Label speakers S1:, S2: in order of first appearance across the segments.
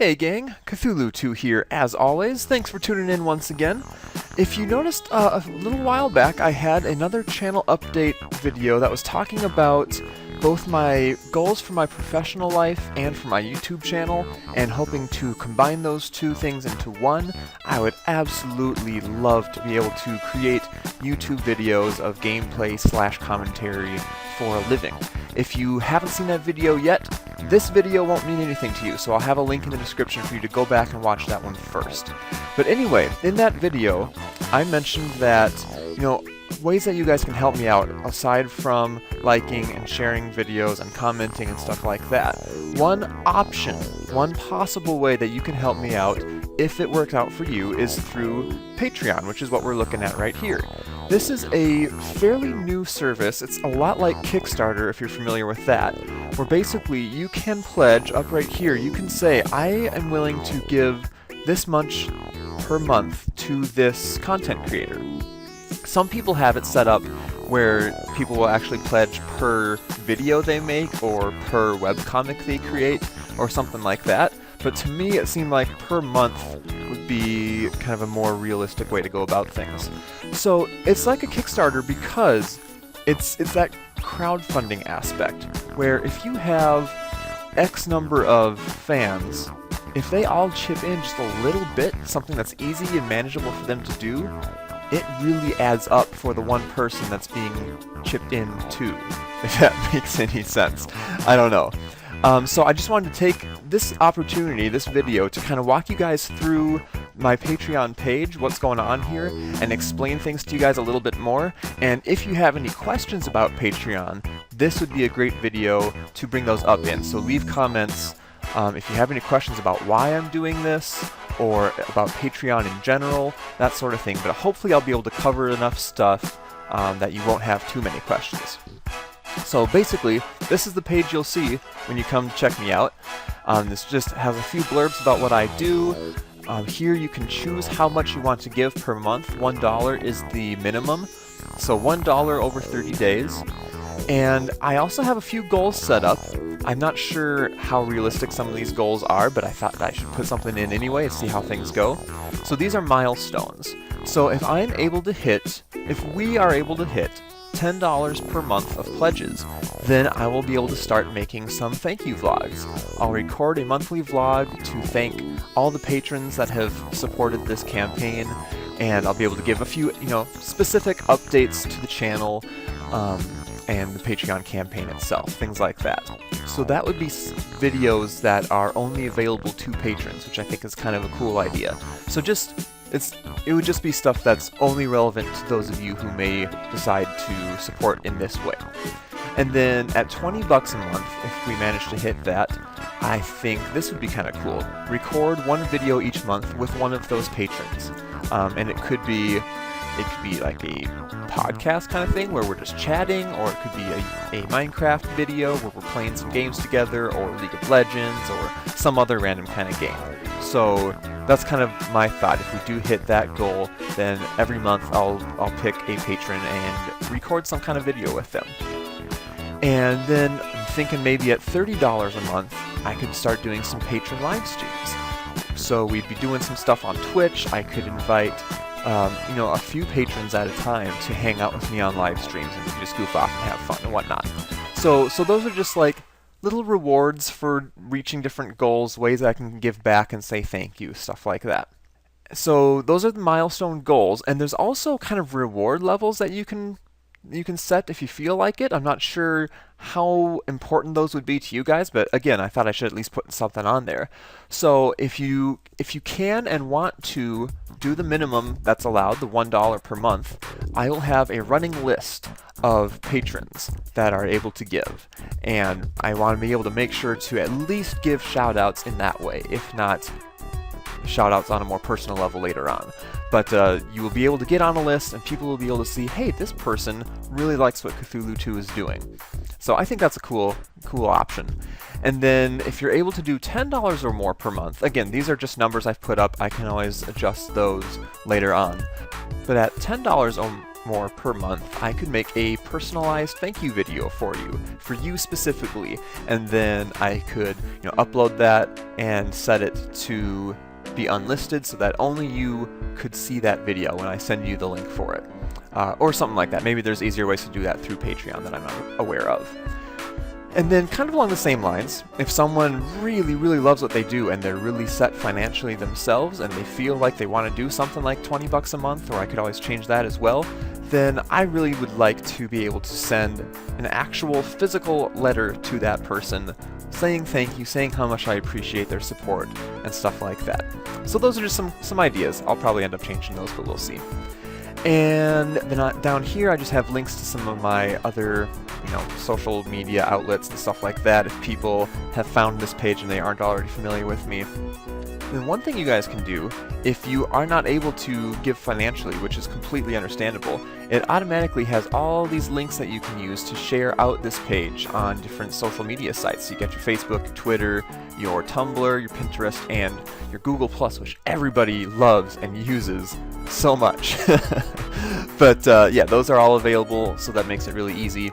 S1: Hey gang, Cthulhu2 here as always. Thanks for tuning in once again. If you noticed a little while back I had another channel update video that was talking about both my goals for my professional life and for my YouTube channel and hoping to combine those two things into one. I would absolutely love to be able to create YouTube videos of gameplay / commentary for a living. If you haven't seen that video yet, this video won't mean anything to you, so I'll have a link in the description for you to go back and watch that one first. But anyway, in that video, I mentioned that, ways that you guys can help me out, aside from liking and sharing videos and commenting and stuff like that. One option, one possible way that you can help me out, if it works out for you, is through Patreon, which is what we're looking at right here. This is a fairly new service. It's a lot like Kickstarter, if you're familiar with that, where basically you can pledge up right here. You can say, I am willing to give this much per month to this content creator. Some people have it set up where people will actually pledge per video they make or per webcomic they create or something like that. But to me it seemed like per month would be kind of a more realistic way to go about things. So it's like a Kickstarter because it's that crowdfunding aspect where if you have X number of fans, if they all chip in just a little bit, something that's easy and manageable for them to do, it really adds up for the one person that's being chipped in to, if that makes any sense. I don't know. So I just wanted to take this opportunity, this video, to kind of walk you guys through my Patreon page, what's going on here, and explain things to you guys a little bit more. And if you have any questions about Patreon, this would be a great video to bring those up in. So leave comments if you have any questions about why I'm doing this, or about Patreon in general, that sort of thing. But hopefully I'll be able to cover enough stuff that you won't have too many questions. So basically, this is the page you'll see when you come check me out. This just has a few blurbs about what I do. Here you can choose how much you want to give per month. $1 is the minimum, so $1 over 30 days. And I also have a few goals set up. I'm not sure how realistic some of these goals are, but I thought I should put something in anyway and see how things go. So these are milestones. So if we are able to hit $10 per month of pledges, then I will be able to start making some thank you vlogs. I'll record a monthly vlog to thank all the patrons that have supported this campaign, and I'll be able to give a few, specific updates to the channel, and the Patreon campaign itself, things like that. So that would be videos that are only available to patrons, which I think is kind of a cool idea. So it would just be stuff that's only relevant to those of you who may decide to support in this way. And then at $20 a month, if we manage to hit that, I think this would be kind of cool. Record one video each month with one of those patrons. And it could be like a podcast kind of thing where we're just chatting, or it could be a Minecraft video where we're playing some games together, or League of Legends, or some other random kind of game. So that's kind of my thought. If we do hit that goal, then every month I'll pick a patron and record some kind of video with them. And then I'm thinking maybe at $30 a month I could start doing some patron live streams. So we'd be doing some stuff on Twitch. I could invite a few patrons at a time to hang out with me on live streams, and we can just goof off and have fun and whatnot. So those are just like little rewards for reaching different goals, ways I can give back and say thank you, stuff like that. So those are the milestone goals, and there's also kind of reward levels that you can set if you feel like it. I'm not sure how important those would be to you guys, but again, I thought I should at least put something on there. So if you can and want to do the minimum that's allowed, the $1 per month, I will have a running list of patrons that are able to give. And I want to be able to make sure to at least give shout-outs in that way, if not shout-outs on a more personal level later on. But you will be able to get on a list, and people will be able to see, hey, this person really likes what Cthulhu2 is doing. So I think that's a cool option. And then if you're able to do $10 or more per month, again, these are just numbers I've put up. I can always adjust those later on. But at $10 more per month, I could make a personalized thank you video for you specifically, and then I could, upload that and set it to be unlisted so that only you could see that video when I send you the link for it, or something like that. Maybe there's easier ways to do that through Patreon that I'm not aware of. And then kind of along the same lines, if someone really, really loves what they do and they're really set financially themselves and they feel like they want to do something like 20 bucks a month, or I could always change that as well, then I really would like to be able to send an actual physical letter to that person saying thank you, saying how much I appreciate their support and stuff like that. So those are just some ideas. I'll probably end up changing those, but we'll see. And then down here I just have links to some of my other social media outlets and stuff like that if people have found this page and they aren't already familiar with me. And one thing you guys can do, if you are not able to give financially, which is completely understandable, it automatically has all these links that you can use to share out this page on different social media sites. You get your Facebook, your Twitter, your Tumblr, your Pinterest, and your Google+, which everybody loves and uses so much. But yeah, those are all available, so that makes it really easy.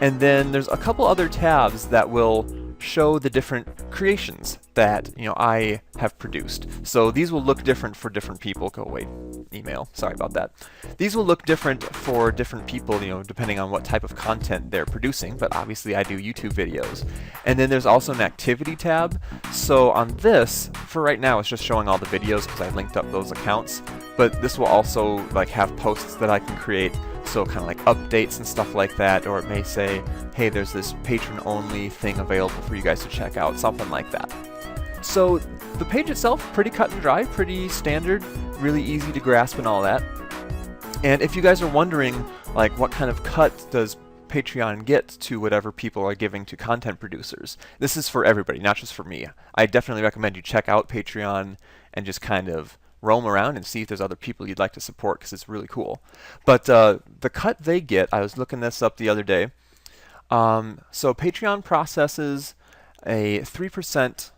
S1: And then there's a couple other tabs that will show the different creations that I have produced. So these will look different for different people. Go away, email. Sorry about that. These will look different for different people, depending on what type of content they're producing. But obviously, I do YouTube videos. And then there's also an activity tab. So on this, for right now, it's just showing all the videos because I linked up those accounts. But this will also have posts that I can create. So kind of like updates and stuff like that, or it may say, hey, there's this patron-only thing available for you guys to check out, something like that. So the page itself, pretty cut and dry, pretty standard, really easy to grasp and all that. And if you guys are wondering, what kind of cut does Patreon get to whatever people are giving to content producers, this is for everybody, not just for me. I definitely recommend you check out Patreon and just kind of roam around and see if there's other people you'd like to support, because it's really cool. But the cut they get, I was looking this up the other day. So Patreon processes a 3%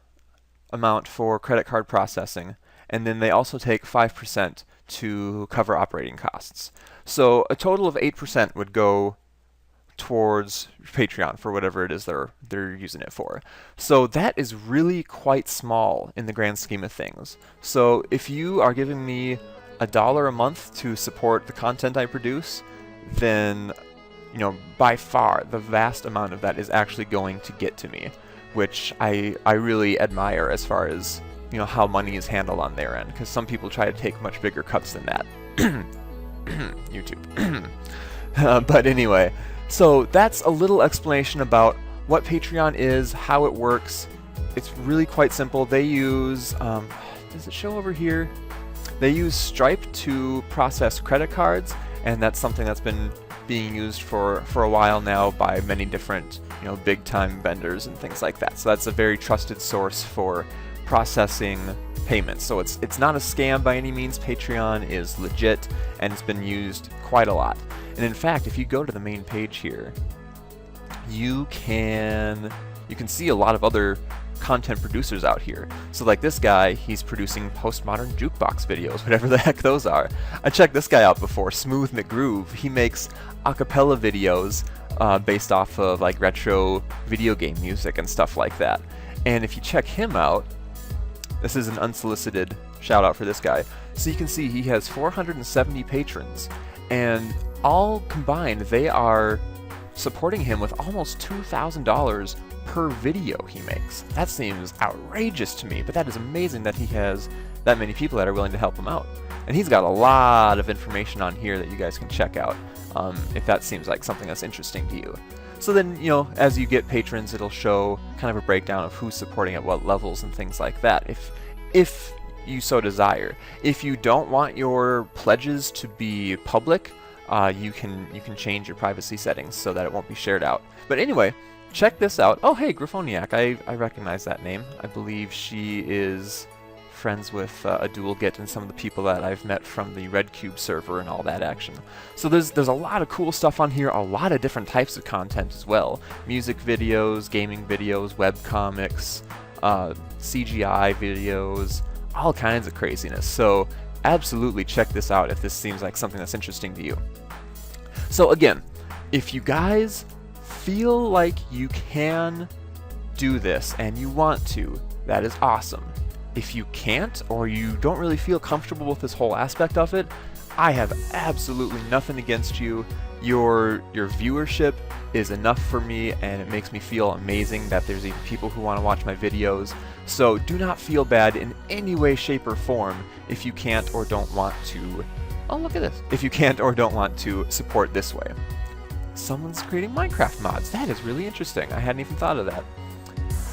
S1: amount for credit card processing, and then they also take 5% to cover operating costs. So a total of 8% would go towards Patreon for whatever it is they're using it for. So that is really quite small in the grand scheme of things. So if you are giving me $1 a month to support the content I produce, then by far the vast amount of that is actually going to get to me, which I really admire as far as how money is handled on their end, because some people try to take much bigger cuts than that. YouTube. But anyway, so that's a little explanation about what Patreon is, how it works. It's really quite simple. They use, does it show over here? They use Stripe to process credit cards, and that's something that's been being used for a while now by many different, big time vendors and things like that. So that's a very trusted source for processing payments. So it's not a scam by any means. Patreon is legit, and it's been used quite a lot. And in fact, if you go to the main page here, you can see a lot of other content producers out here. So like this guy, he's producing postmodern jukebox videos, whatever the heck those are. I checked this guy out before, Smooth McGroove. He makes acapella videos based off of retro video game music and stuff like that. And if you check him out, this is an unsolicited shout out for this guy. So you can see he has 470 patrons, and all combined, they are supporting him with almost $2,000 per video he makes. That seems outrageous to me, but that is amazing that he has that many people that are willing to help him out. And he's got a lot of information on here that you guys can check out if that seems like something that's interesting to you. So then, as you get patrons, it'll show kind of a breakdown of who's supporting at what levels and things like that, if you so desire. If you don't want your pledges to be public, you can change your privacy settings so that it won't be shared out. But anyway, check this out. Oh, hey, Griffoniac. I recognize that name. I believe she is friends with a dual git and some of the people that I've met from the Red Cube server and all that action. So there's a lot of cool stuff on here, a lot of different types of content as well. Music videos, gaming videos, webcomics, CGI videos, all kinds of craziness. So absolutely check this out if this seems like something that's interesting to you. So again, if you guys feel like you can do this and you want to, that is awesome. If you can't, or you don't really feel comfortable with this whole aspect of it, I have absolutely nothing against you. Your viewership is enough for me, and it makes me feel amazing that there's even people who want to watch my videos. So do not feel bad in any way, shape, or form if you can't or don't want to. Oh, look at this. If you can't or don't want to support this way. Someone's creating Minecraft mods. That is really interesting. I hadn't even thought of that.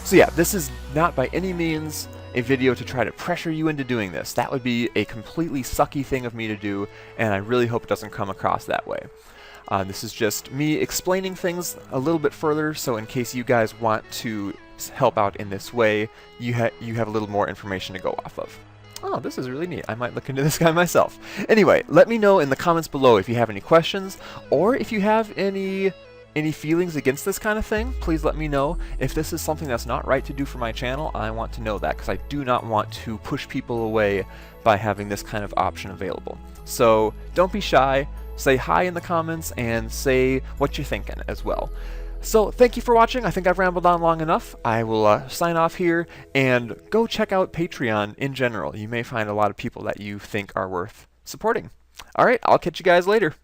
S1: So yeah, this is not by any means a video to try to pressure you into doing this. That would be a completely sucky thing of me to do, and I really hope it doesn't come across that way. This is just me explaining things a little bit further, so in case you guys want to help out in this way, you have a little more information to go off of. Oh, this is really neat. I might look into this guy myself. Anyway, let me know in the comments below if you have any questions, or if you have any feelings against this kind of thing. Please let me know. If this is something that's not right to do for my channel, I want to know that, because I do not want to push people away by having this kind of option available. So don't be shy. Say hi in the comments and say what you're thinking as well. So thank you for watching. I think I've rambled on long enough. I will sign off here, and go check out Patreon in general. You may find a lot of people that you think are worth supporting. Alright, I'll catch you guys later.